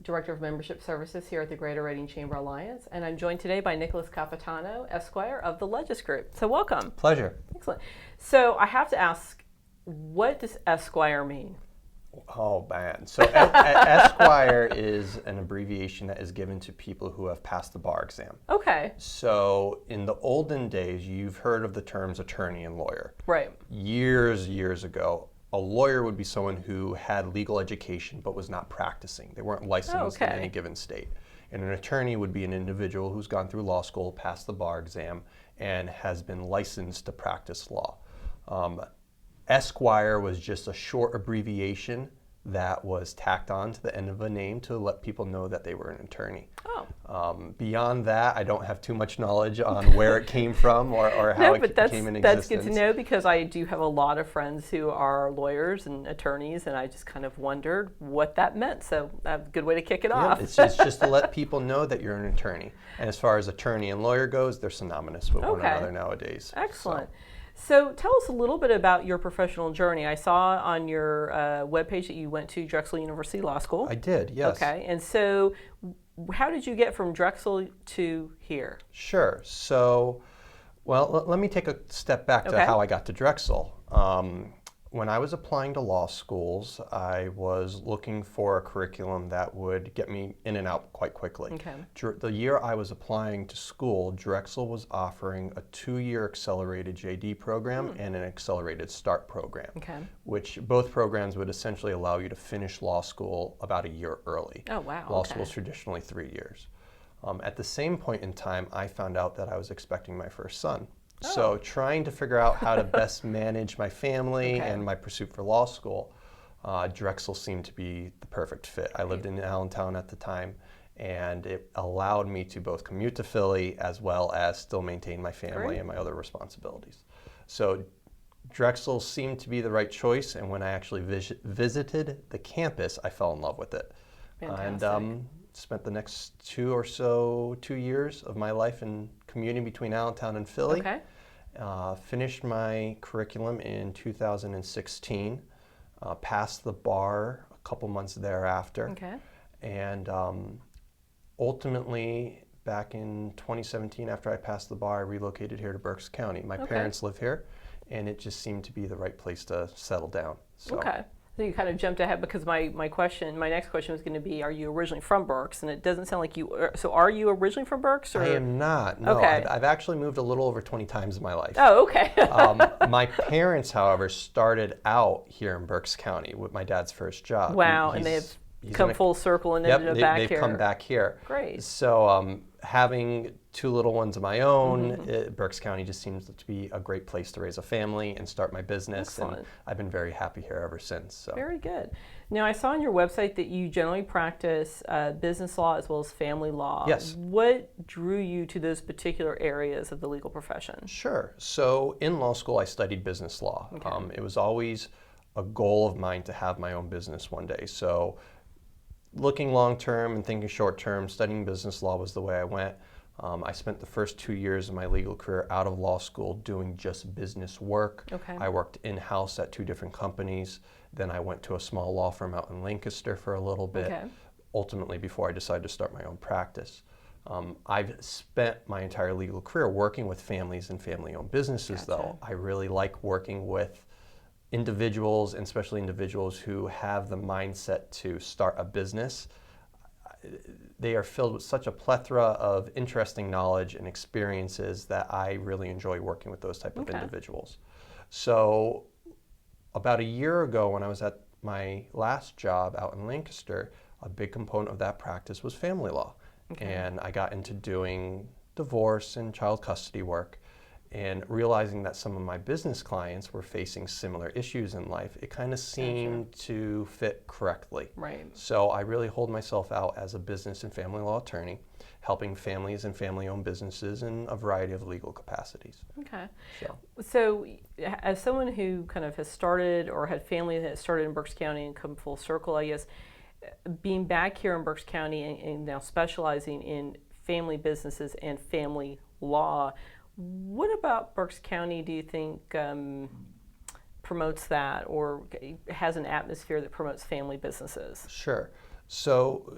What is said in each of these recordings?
Director of Membership Services here at the Greater Reading Chamber Alliance, and I'm joined today by Nikolas Capitano, Esquire of the Legis Group. So welcome. Pleasure. Excellent. So I have to ask, what does Esquire mean? Oh man, so Esquire is an abbreviation that is given to people who have passed the bar exam. Okay. So in the olden days, you've heard of the terms attorney and lawyer. Right. Years ago, a lawyer would be someone who had legal education but was not practicing. They weren't licensed in any given state. And an attorney would be an individual who's gone through law school, passed the bar exam, and has been licensed to practice law. Esquire was just a short abbreviation that was tacked on to the end of a name to let people know that they were an attorney. Oh. Beyond that, I don't have too much knowledge on where it came from or how it came in existence. That's good to know, because I do have a lot of friends who are lawyers and attorneys, and I just kind of wondered what that meant. So that's a good way to kick it off. It's just to let people know that you're an attorney. And as far as attorney and lawyer goes, they're synonymous with one another nowadays. Excellent. So tell us a little bit about your professional journey. I saw on your webpage that you went to Drexel University Law School. I did, yes. Okay, and so how did you get from Drexel to here? Sure. So, well, let me take a step back to how I got to Drexel. When I was applying to law schools, I was looking for a curriculum that would get me in and out quite quickly. Okay. The year I was applying to school, Drexel was offering a 2-year accelerated JD program and an accelerated START program, which both programs would essentially allow you to finish law school about a year early. Oh, wow. Law school is traditionally 3 years. At the same point in time, I found out that I was expecting my first son. So trying to figure out how to best manage my family and my pursuit for law school, Drexel seemed to be the perfect fit. I lived in Allentown at the time, and it allowed me to both commute to Philly as well as still maintain my family and my other responsibilities. So Drexel seemed to be the right choice, and when I actually visited the campus, I fell in love with it. Fantastic. And spent the next 2 years of my life in commuting between Allentown and Philly. Finished my curriculum in 2016, passed the bar a couple months thereafter, and ultimately back in 2017, after I passed the bar, I relocated here to Berks County. My parents live here, and it just seemed to be the right place to settle down. So. So you kind of jumped ahead, because my next question was going to be, are you originally from Berks? And it doesn't sound like you are. So are you originally from Berks? Or? I am not. No, I've actually moved a little over 20 times in my life. Oh, okay. My parents, however, started out here in Berks County with my dad's first job. Wow, and they've come full circle and ended up back here. They've come back here. Great. So having 2 little ones of my own, Berks County just seems to be a great place to raise a family and start my business. Excellent. And I've been very happy here ever since. So. Very good. Now, I saw on your website that you generally practice business law as well as family law. Yes. What drew you to those particular areas of the legal profession? Sure. So in law school, I studied business law. It was always a goal of mine to have my own business one day. So looking long term and thinking short term, studying business law was the way I went. I spent the first 2 years of my legal career out of law school doing just business work. I worked in-house at 2 different companies. Then I went to a small law firm out in Lancaster for a little bit, ultimately before I decided to start my own practice. I've spent my entire legal career working with families and family-owned businesses, though. I really like working with individuals, and especially individuals who have the mindset to start a business. They are filled with such a plethora of interesting knowledge and experiences that I really enjoy working with those type of individuals. So about a year ago, when I was at my last job out in Lancaster, a big component of that practice was family law. And I got into doing divorce and child custody work. And realizing that some of my business clients were facing similar issues in life, it kind of seemed to fit correctly. So I really hold myself out as a business and family law attorney, helping families and family-owned businesses in a variety of legal capacities. So as someone who kind of has started or had family that started in Berks County and come full circle, I guess, being back here in Berks County and now specializing in family businesses and family law, what about Berks County do you think promotes that, or has an atmosphere that promotes family businesses? Sure. So,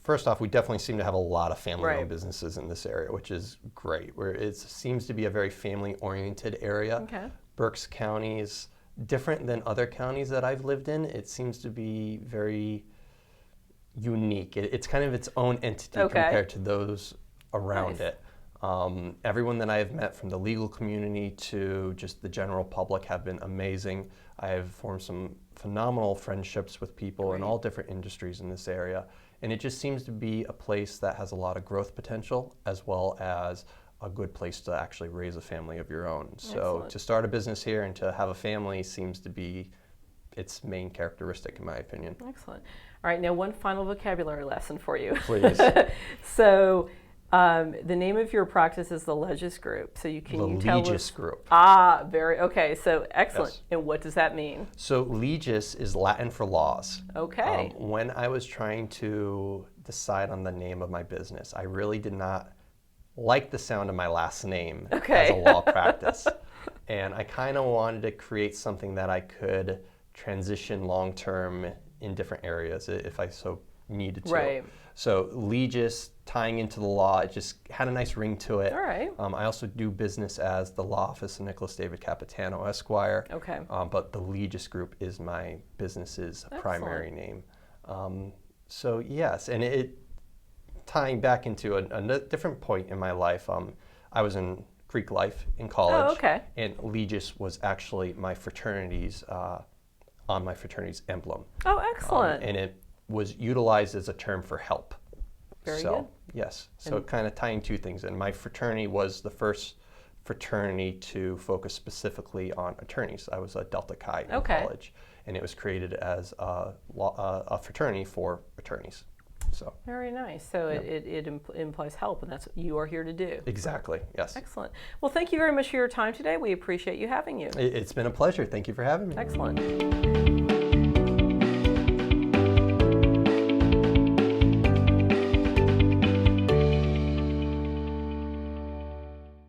first off, we definitely seem to have a lot of family-owned Right. businesses in this area, which is great. Where it seems to be a very family-oriented area. Okay. Berks County is different than other counties that I've lived in. It seems to be very unique. It's kind of its own entity Okay. compared to those around Nice. it. Everyone that I have met, from the legal community to just the general public, have been amazing. I have formed some phenomenal friendships with people in Great. all different industries in this area. And it just seems to be a place that has a lot of growth potential, as well as a good place to actually raise a family of your own. So Excellent. to start a business here and to have a family seems to be its main characteristic, in my opinion. Excellent. All right, now one final vocabulary lesson for you. Please. So, the name of your practice is the Legis Group. So you tell us? Legis Group. Ah, okay. So excellent. Yes. And what does that mean? So legis is Latin for laws. Okay. When I was trying to decide on the name of my business, I really did not like the sound of my last name Okay. as a law practice. And I kind of wanted to create something that I could transition long term in different areas if I so needed to. Right. So legis, tying into the law, it just had a nice ring to it. All right. I also do business as the law office of Nikolas Capitano, Esquire. Okay. But the Legis Group is my business's primary name. So yes, and it tying back into a different point in my life. I was in Greek life in college. Oh, okay. And Legis was actually my fraternity's on my fraternity's emblem. Oh, excellent. And it was utilized as a term for help. Very so, good. Yes. So kind of tying two things in. My fraternity was the first fraternity to focus specifically on attorneys. I was a Delta Chi in Okay. college, and it was created as a fraternity for attorneys. So Very nice. So it implies help, and that's what you are here to do. exactly, yes. Excellent. Well, thank you very much for your time today. We appreciate you having you. It's been a pleasure. Thank you for having me. Excellent.